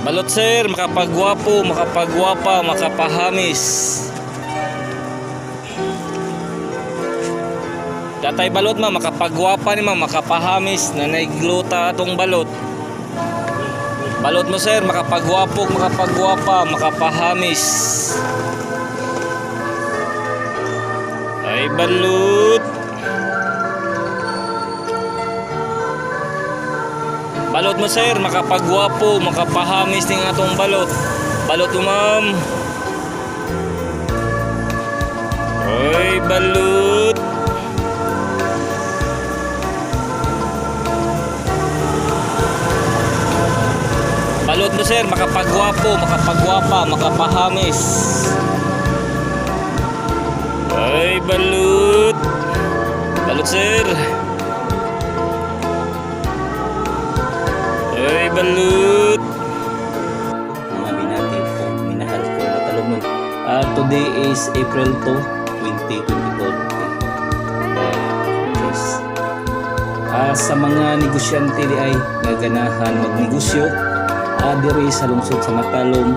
Balot sir, makapagwapo, makapagwapa, makapahamis. Datay balot ma, makapagwapa ni ma, makapahamis na naigluta atong balot. Balot mo sir, makapagwapo, makapagwapa, makapahamis. Ay balot. Balot mo sir, makapagwapo, makapahamis ning atong balot. Balot mo ma'am. Ay balot. Balot mo sir, makapagwapo, makapagwapa, makapahamis. Ay balot. Balot sir. Ay balot. Mga binati ko, minahal ko na talungan. Today is April 2, 2024. Sa mga negosyante di ay naganahan magnegosyo diri sa lungsod sa Matalom,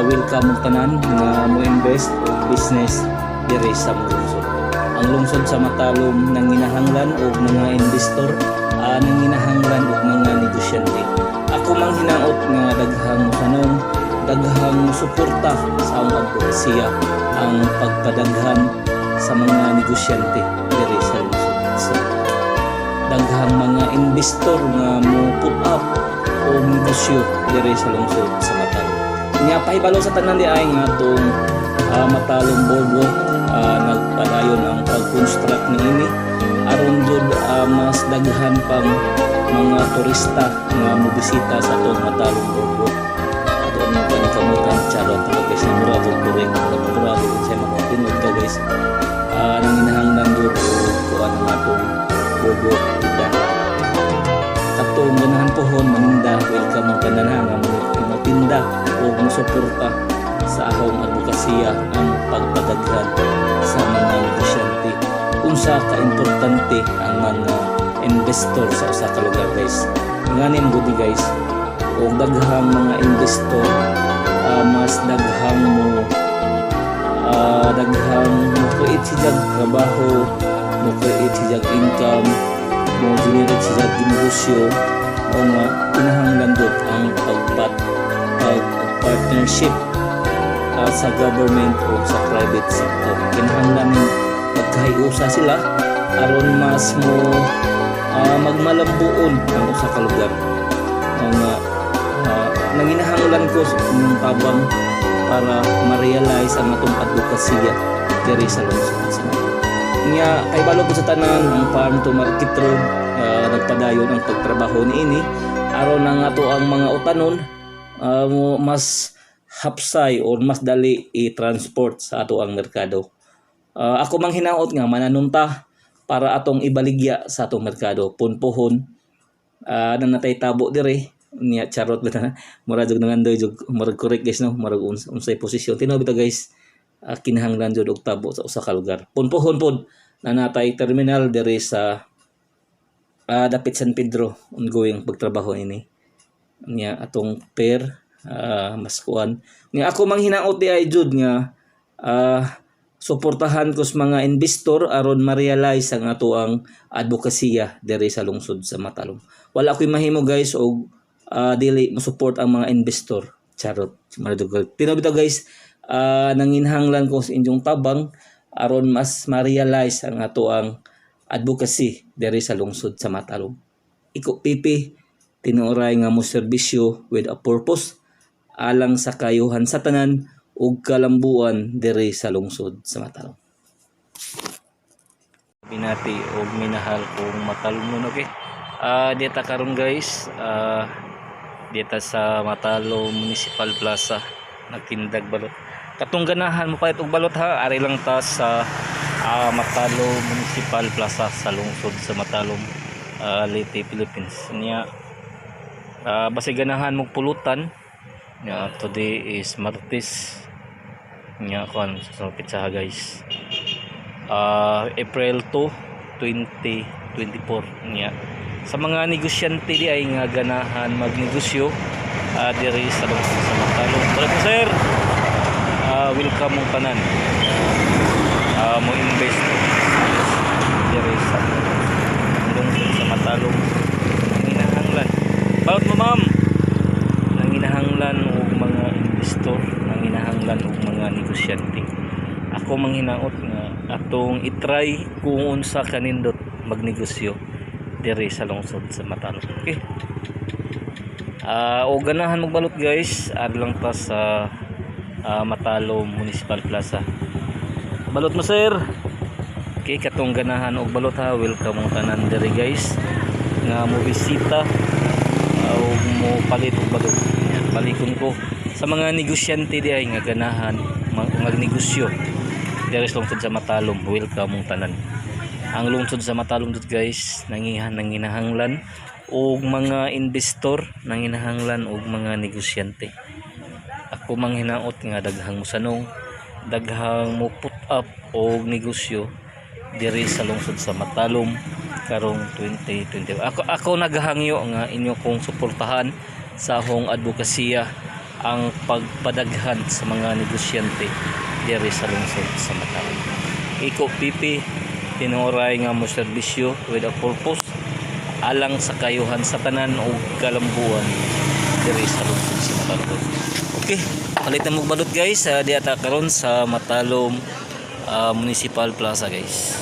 welcome tanan nga mo invest o business diri sa lungsod. Ang lungsod sa Matalom nanginahanglan og mga investor, nanginahanglan og mga negosyante. Ako mang hinaot nga daghang tanong, daghang suporta sa among advokasya ang pagpadaghan sa mga negosyante diri sa lungsod. So, daghang mga investor nga mo put up o negosyo diri sa lungsod sa Matalom. Nya pahibalo sa tanan di ay nga atong Matalom Boardwalk nagpadayon ang pag-construct niini aron jud mas daghan pang mga turista nga mobisita sa atong Matalom Boardwalk. Ato ang panikamutan charot mga guys na mura atong correct mura sa mga tinud ka guys. Nanginahanglan jud kuan ang atong boardwalk katong ganahan pohon maninda welcome ang tanan nga matinda o musuporta sa ahong advokasya ang pagpadaghan sa mga negosyante. Unsa ka importante ang mga investor sa usa ka lugar guys. Nganin gudi guys og daghang mga investor mas daghang mo create sila trabaho, mo create sila income, mo generate sila negosyo o nga kinahanglan dot ang partnership sa government o sa private sector. Kinahanglan magkahiusa sila aron mas mo magmalambuon ang usa ka lugar. Nanginahanglan ko ng tabang para ma-realize ang atong advokasya diri sa lungsod. Nya kay balo ko sa tanan ang farm to market road nagpadayon ang pagtrabaho niini aron ang ato ang mga utanon mas hapsay o mas dali i-transport sa ato ang merkado. Ako mang hinaot nga mananunta para atong ibaligya sa atong merkado punpuhon na natay tabo dire niya charot ba mura jud nangandoy jud murag correct guys no murag unsay posisyon tinaw bitaw guys. Kinahanglan jud og tabo sa usa ka lugar punpuhon pod na natay terminal dire sa dapit San Pedro ongoing pagtrabaho ini niya atong pair mas kuan niya ako mang hinaot di ay jud nga suportahan ko sa mga investor aron ma-realize ang ato ang advokasya diri sa lungsod sa Matalom. Wala ko'y mahimo guys og dili mo support ang mga investor charot maradugol tinaw bitaw guys. Nanginhanglan ko sa inyong tabang aron mas ma-realize ang ato ang advocacy diri sa lungsod sa Matalom. Iko pipi tinuoray nga mo serbisyo with a purpose alang sa kayuhan sa tanan ug kalambuan diri sa lungsod sa Matalom. Binati og minahal kong Matalom okay. Dita karon guys dita sa Matalom Municipal Plaza nagtindag balot. Katong ganahan mo palit og balot ha ari lang ta sa Matalom Municipal Plaza sa lungsod sa Matalom, Leyte, Philippines. Niya basi ganahan mo pulutan. Niya today is Martes. Niya kon sa pizza guys. April 2, 2024 niya. Sa mga negosyante di ay nga ganahan magnegosyo diri sa lungsod sa Matalom. Balik mo sir. Welcome mong tanan. Mo invest diri sa lungsod sa Matalom. Nanginahanglan. Bawat mo ma'am. Nanginahanglan og mga investor, nanginahanglan og mga negosyante. Ako manghinaot nga atong itry kung unsa kanindot magnegosyo diri sa lungsod sa Matalom. Okay. O ganahan magbalot guys, ad lang ta sa Matalom Municipal Plaza. Balot mo sir. Okay, katong ganahan og balot ha, welcome mo tanan diri guys nga mo bisita o mo palit og balot. Yan, balikon ko sa mga negosyante di ay nga ganahan magnegosyo diri sa lungsod sa Matalom. Welcome mo tanan. Ang lungsod sa Matalom dut guys, nanginahanglan og mga investor, nanginahanglan og mga negosyante. Ako manghinaot nga daghang musanong, daghang mo put up og negosyo diri sa lungsod sa Matalom karong 2020. Ako naghangyo nga inyo kong suportahan sa akong advokasya ang pagpadaghan sa mga negosyante diri sa lungsod sa Matalom. Iko pipi tinuray nga mo serbisyo with a purpose alang sa kayuhan sa tanan o kalambuan diri sa lungsod sa Matalom. Okay, palit na mo balot guys, di ata karon sa Matalom Municipal Plaza guys.